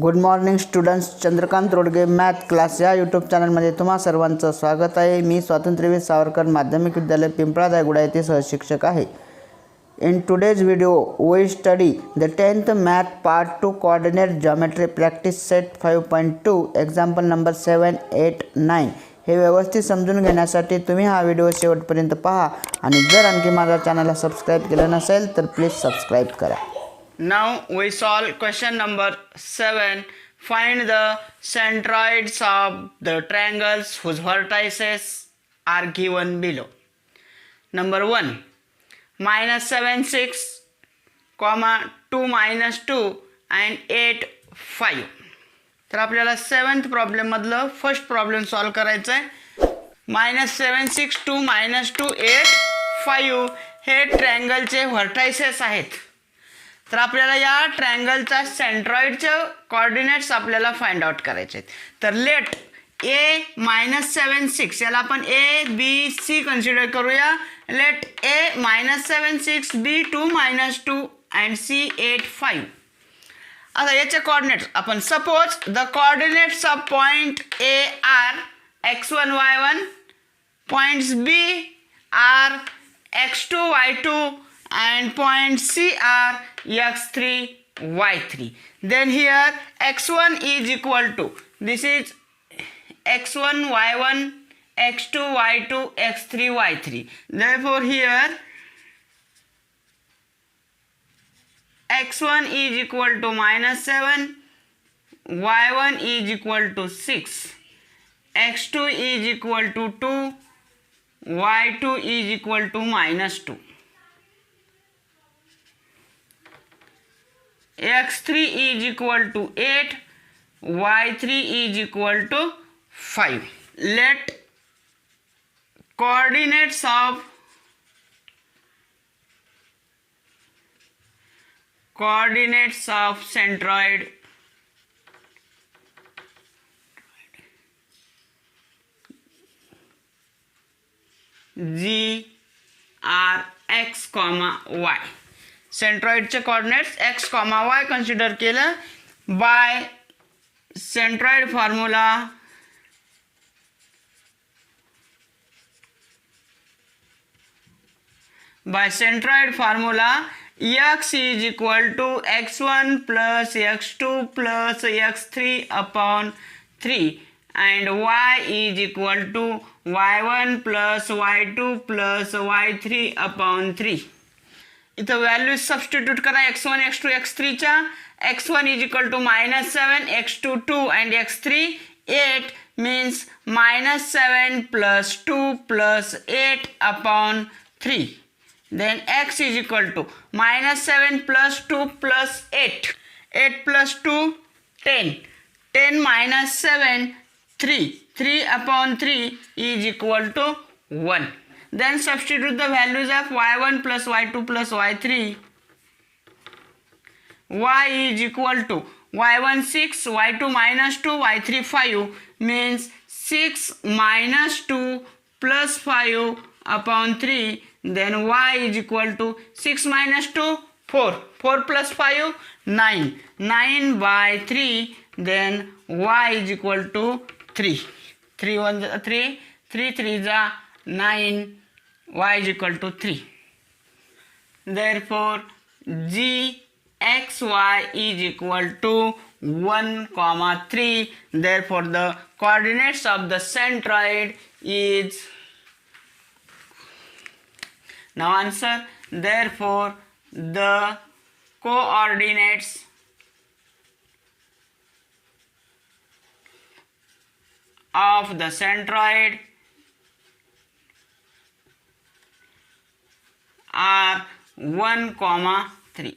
Good morning students. Chandrakant Rodge math class या YouTube चॅनलमध्ये तुम्हा सर्वांचं स्वागत आहे. मी स्वातंत्र्यवीर सावरकर माध्यमिक विद्यालय पिंपळा दायगुडा येथे सहशिक्षक आहे. In today's video, we study the 10th Math Part 2 Coordinate Geometry Practice Set 5.2 Example number 7, 8, 9. हे व्यवस्थित समजून घेण्यासाठी तुम्ही हा व्हिडिओ शेवटपर्यंत पहा आणि जर आणखी माझ्या चॅनलला सबस्क्राईब केलं नसेल तर प्लीज सबस्क्राईब करा. Now we solve question number 7. Find the centroids of the triangles whose vertices are given below. Number 1. -7 6, 2 -2 and 8 5. तर आपल्याला 7th प्रॉब्लेम मधलं फर्स्ट प्रॉब्लेम सॉल्व करायचं आहे. -7 6 2 -2 8 5 हे ट्रायंगलचे व्हर्टायसेस आहेत. तर आपल्याला या ट्रायंगलचा सेंट्रॉइडचे कोऑर्डिनेट्स आपल्याला फाइंड आउट करायचे आहेत. तर लेट A -7 6 याला आपण A B C कन्सिडर करूया. Let A -7 6 B 2 -2 and C 8 5. आता याचे कोऑर्डिनेट्स आपण suppose the coordinates of point A are x1 y1, points B are x2 y2 and point C are x3 y3. Then here x1 is equal to, this is x1 y1 x2 y2 x3 y3. Therefore here x1 is equal to -7, y1 is equal to 6, x2 is equal to 2, y2 is equal to -2. x3 is equal to 8, y3 is equal to 5. Let coordinates of centroid G are x, y. सेंट्रॉइडचे coordinates x, y consider केलं by centroid formula x is equal to x1 plus x2 plus x3 upon 3 and y is equal to y1 plus y2 plus y3 upon 3. इथं values substitute करा x1 x2 x3 च्या. x1 is equal to -7, x2 2 and x3 8 means -7 plus 2 plus 8 upon 3. Then x is equal to -7 plus 2 plus 8, 8 plus 2 10, 10 minus 7 3, 3 upon 3 is equal to 1. Then substitute the values of y1 plus y2 plus y3. Y is equal to y1 6, y2 -2, y3 5 means 6 minus 2 plus 5 upon 3. Then y is equal to 6 minus 2 4, 4 plus 5 9, 9 by 3. Then y is equal to 3, 3 1 3, 3 3 is 9, y is equal to 3. Therefore g x y is equal to 1, 3. Therefore the coordinates of the centroid is, now answer, therefore the coordinates of the centroid are 1, 3.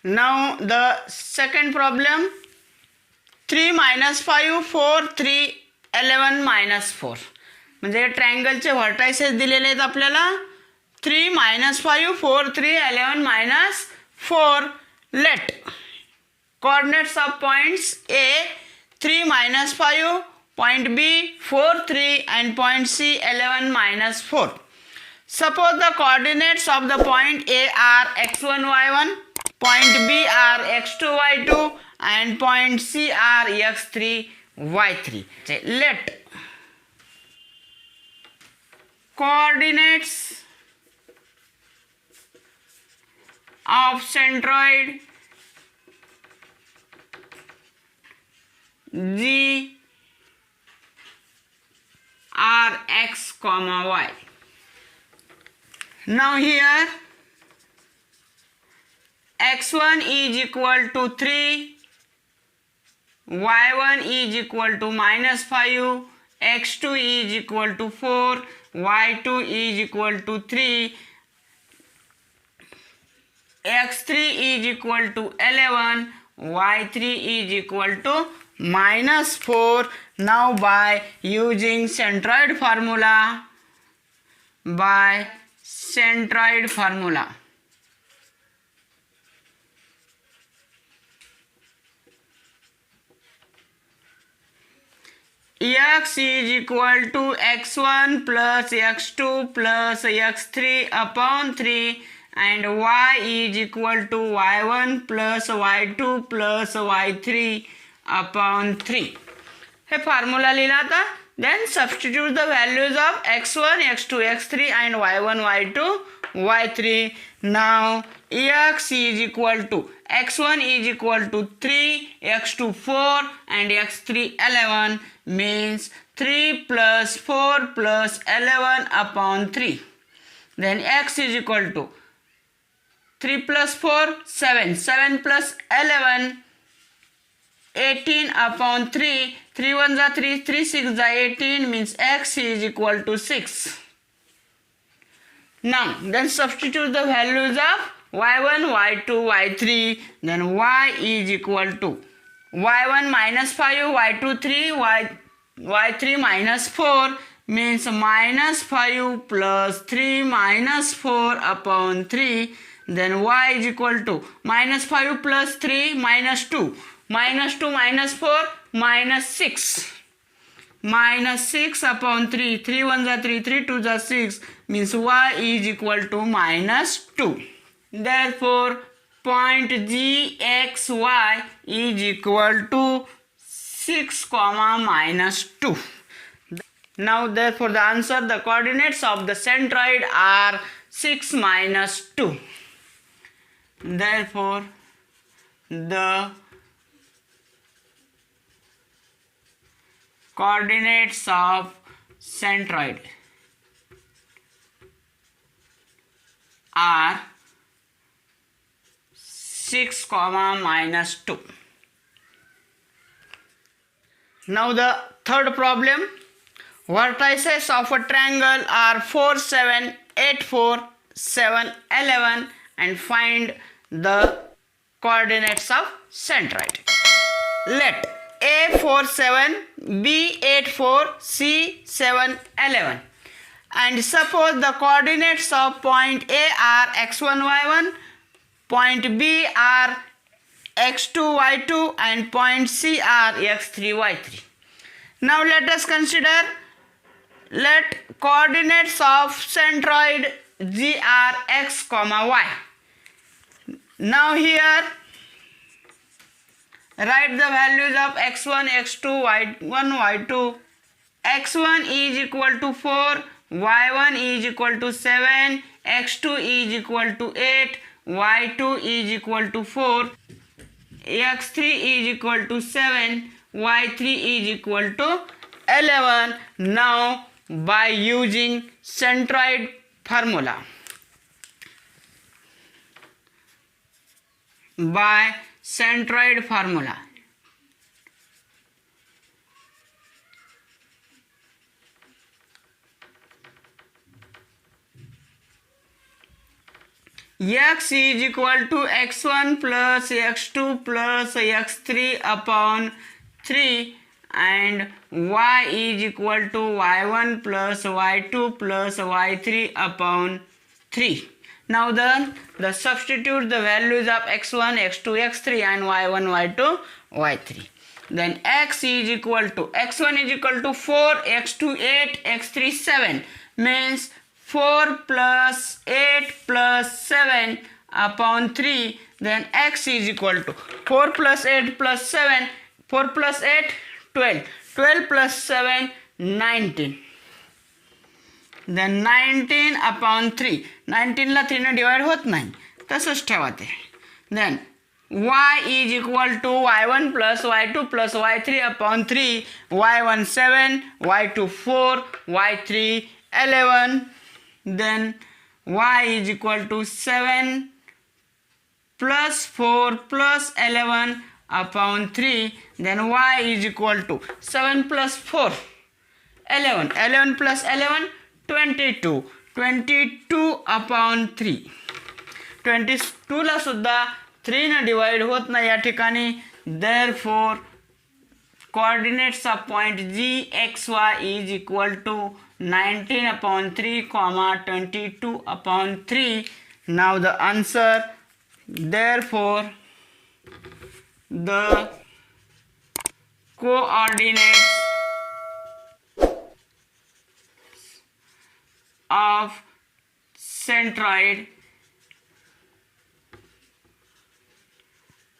Now the second problem, 3 minus 5 4 3 11 minus 4. म्हणजे ट्रायंगलचे vertices दिलेले आहेत आपल्याला. 3 minus 5 4 3 11 minus 4. Let coordinates of points A 3 minus 5, point B 4 3 and point C 11 minus 4. Suppose the coordinates of the point A are x1, y1, point B are x2, y2, and point C are x3, y3. Let coordinates of centroid G are x, y. Now here x1 is equal to 3, y1 is equal to -5, x2 is equal to 4, y2 is equal to 3, x3 is equal to 11, y3 is equal to -4. Now by using centroid formula, x is equal to x1 plus x2 plus x3 upon 3 and y is equal to y1 plus y2 plus y3 upon 3. Hey formula लिहिला आता. Then substitute the values of x1, x2, x3 and y1, y2, y3. Now x is equal to x1 is equal to 3, x2 4 and x3 11 means 3 plus 4 plus 11 upon 3. Then x is equal to 3 plus 4 7, 7 plus 11 18 upon 3, 3 1 are 3, 3 6 are 18 means x is equal to 6. Now then substitute the values of y1, y2, y3. Then y is equal to y1 -5, y2 3, y3 -4 means -5 plus 3 -4 upon 3. Then y is equal to -5 plus 3 -2. -2 -4 -6. -6 upon 3. 3 1 are 3, 3 2 are 6 means y is equal to -2. Therefore, point GXY is equal to 6, -2. Now, therefore, the answer, the coordinates of the centroid are 6 -2. Therefore, the coordinates of centroid are 6, -2. Now the third problem. Vertices of a triangle are 4, 7, 8, 4, 7, 11 and find the coordinates of centroid. Let A 4, 7, B 8, 4, C 7, 11 and suppose the coordinates of point A are x1, y1, point B are x2, y2 and point C are x3, y3. Now let us consider, let coordinates of centroid G are x, y. Now here write the values of x1, x2, y1, y2. x1 is equal to 4, y1 is equal to 7, x2 is equal to 8, y2 is equal to 4, x3 is equal to 7, y3 is equal to 11. Now by using centroid formula, x is equal to x1 plus x2 plus x3 upon 3 and y is equal to y1 plus y2 plus y3 upon 3. Now the substitute the values of x1, x2, x3 and y1, y2, y3. Then x is equal to x1 is equal to 4, x2 8, x3 7 means 4 plus 8 plus 7 upon 3, then x is equal to 4 plus 8 plus 7, 4 plus 8 12, 12 plus 7 19, then 19 upon 3, 19 ला 3 ने divide होत नाही, तसंच ठेवा ते. then y is equal to y1 plus y2 plus y3 upon 3, y1 7, y2 4, y3 11, then y is equal to 7 plus 4 plus 11 upon 3, then y is equal to 7 plus 4 11, 11 plus 11 22, 22 upon 3, 22 ला सुद्धा 3 ने divide होत नाही या ठिकाणी. therefore coordinates of point g x y is equal to 19 upon 3 comma 22 upon 3. now the answer, therefore the coordinates of centroid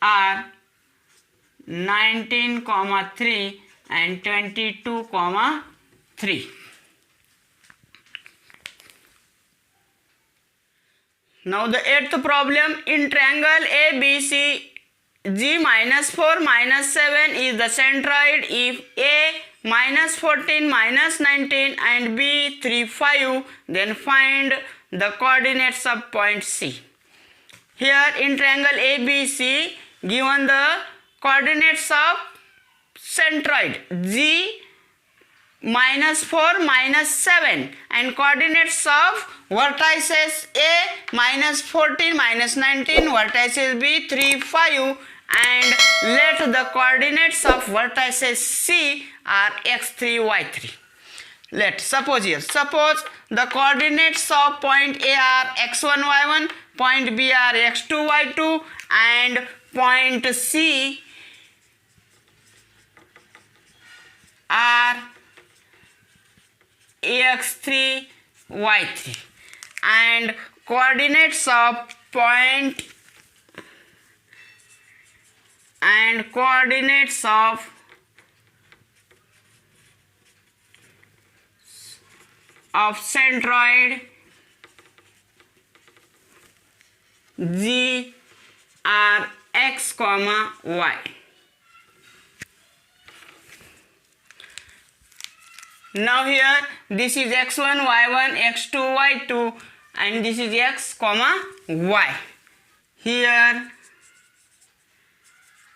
are 19, 3 and 22, 3. Now the eighth problem, in triangle ABC G minus 4 minus 7 is the centroid if A minus 14 minus 19 and B 3 5, then find the coordinates of point C. Here in triangle ABC given the coordinates of centroid G minus 4 minus 7 and coordinates of vertices A minus 14 minus 19, vertices B 3 5, and let the coordinates of vertices C are x3 y3. Suppose the coordinates of point A are x1 y1, point B are x2 y2, and point C are x3 y3, and coordinates of point and coordinates of centroid G are x comma y. Now here this is x1 y1 x2 y2 and this is x comma y. Here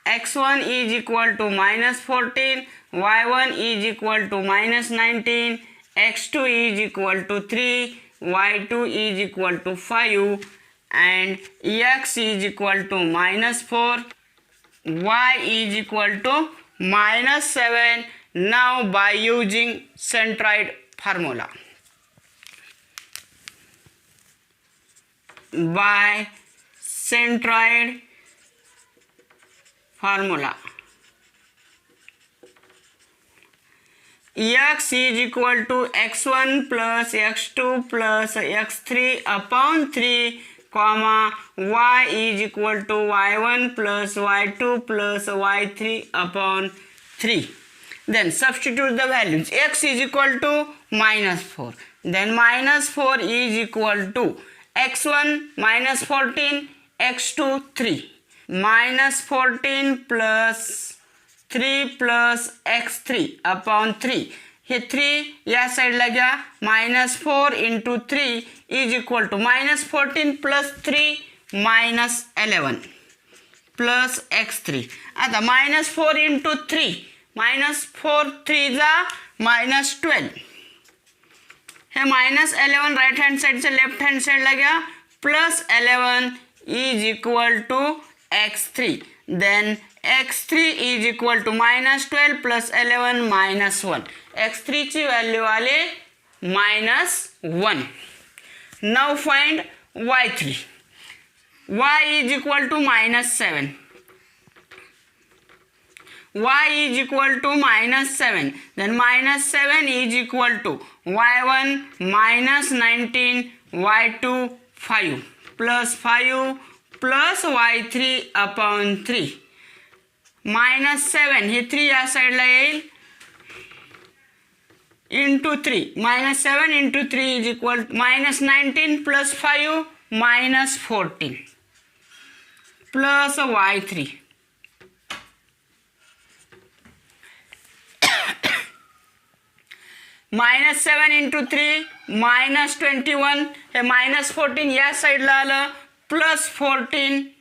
x1 is equal to minus 14, y1 is equal to minus 19, x2 is equal to 3, y2 is equal to 5, and x is equal to minus 4, y is equal to minus 7. Now by using centroid formula, by centroid formula, x is equal to x1 plus x2 plus x3 upon 3, comma y is equal to y1 plus y2 plus y3 upon 3. Then substitute the values. X is equal to minus 4. Then minus 4 is equal to x1 minus 14, x2 3. Minus 14 plus 3 plus x3 upon 3. हे 3 या साईडला घ्या. minus 4 into 3 is equal to minus 14 plus 3 minus 11 plus x3. आता minus 4 into 3. minus 4 3 जा minus 12. हे minus 11 right hand side से left hand साइडला घ्या. plus 11 is equal to x3. then x3 is equal to minus 12 plus 11 minus 1. x3 ची value आले minus 1. now find y3. y is equal to minus 7. y is equal to -7. Then -7 is equal to y1 -19, y2 5 plus 5 plus y3 upon 3. -7 हे 3 या साईडला येईल into 3. -7 into 3 is equal to -19 plus 5 -14 plus y3. -7 into 3 -21 हे -14 या साईडला आलं plus 14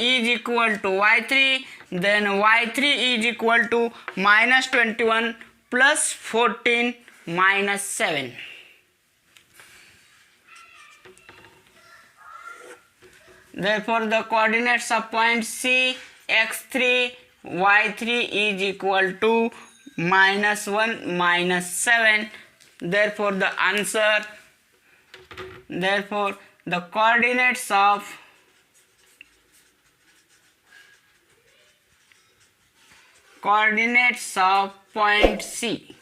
is equal to y3. Then y3 is equal to -21 plus 14 minus 7. Therefore the coordinates of point C, x3, y3 is equal to -1 -7. Therefore the answer, therefore the coordinates of point C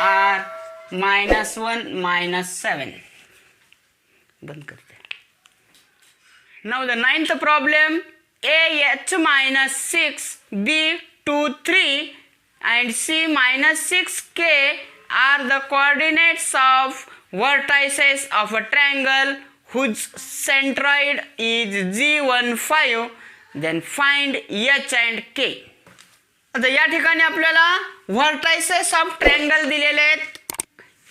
are -1 -7. बंद करते हैं. Now the ninth problem, AH -6, B 2 3 and C -6K are the coordinates of vertices of a triangle whose centroid is G15. Then find H and K. आता या ठिकाणी आपल्याला vertices of triangle दिलेले आहेत.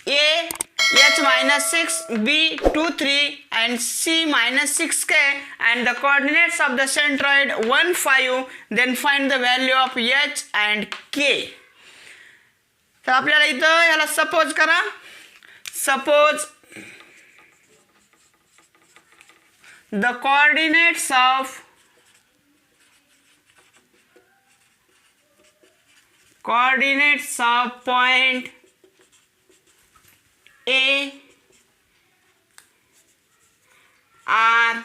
A H -6, B 2 3 and C -6K and the coordinates of the centroid 1 5. Then find the value of H and K. तर आपल्याला इथं याला सपोज करा. Suppose the coordinates of point A are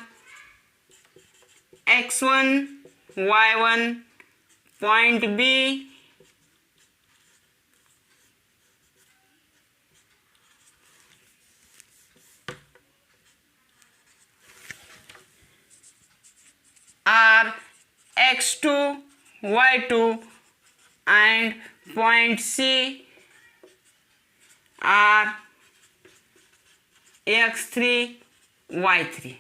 x1 y1, point B are x2 y2 and point C are x3 y3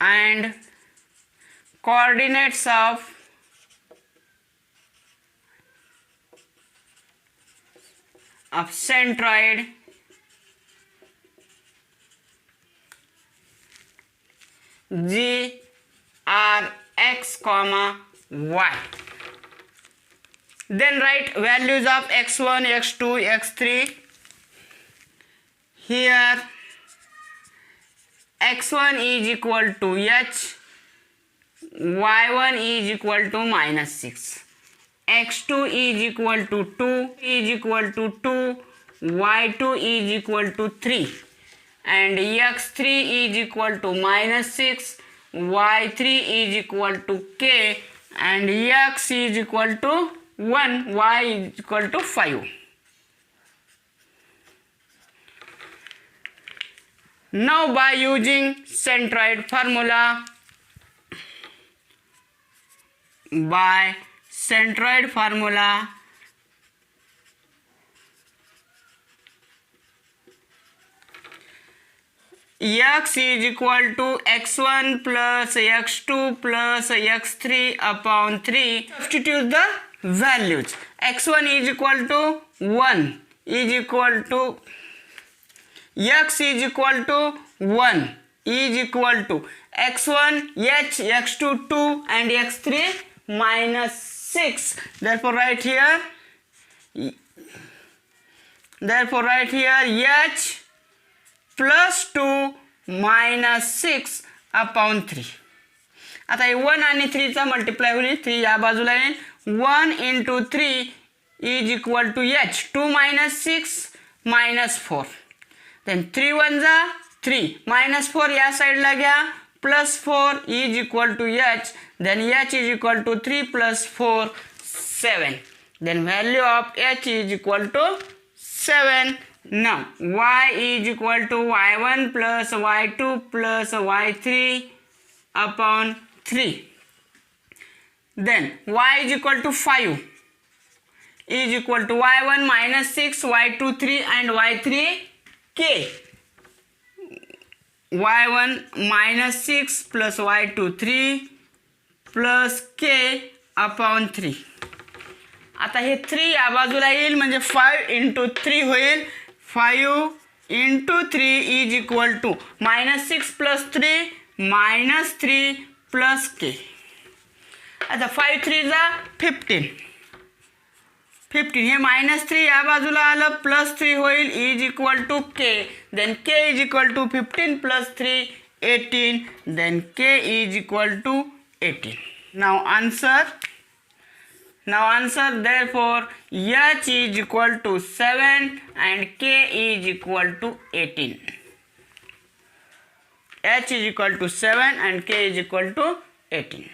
and coordinates of centroid G are x comma y. Then write values of x1, x2, x3. Here x1 is equal to h, y1 is equal to -6, x2 is equal to 2, is equal to 2, y2 is equal to 3 and x3 is equal to -6, y3 is equal to k and x is equal to 1, y is equal to 5. Now by using centroid formula, x is equal to x1 plus x2 plus x3 upon 3. Substitute the values. x1 is equal to 1 is equal to x is equal to 1 is equal to x1 h, x2 2 and x3 -6. Therefore write here h plus 2 -6 upon 3. आता हे 1 आणि 3 चा multiply होईल. 3 या बाजूला येईल. 1 into 3 is equal to h, 2 -6 -4. Then 3 1 जा 3, -4 या साईडला घ्या plus 4 is equal to h, then h is equal to 3 plus 4, 7. Then value of h is equal to 7. Now y is equal to y1 plus y2 plus y3 upon 3. Then y is equal to 5 is equal to y1 minus 6, y2 3 and y3 k. y1 minus 6 plus y2 3 plus k upon 3. आता हे 3 या बाजूला येईल म्हणजे 5 into 3 होईल. 5 into 3 is equal to minus 6 plus 3 minus 3 plus k. आता 5 3 जा 15. 15 हे minus 3 या बाजूला आलं plus 3 होईल is equal to k. Then k is equal to 15 plus 3 18. Then k is equal to 18. Now answer therefore h is equal to 7 and k is equal to 18. h is equal to 7 and k is equal to 18.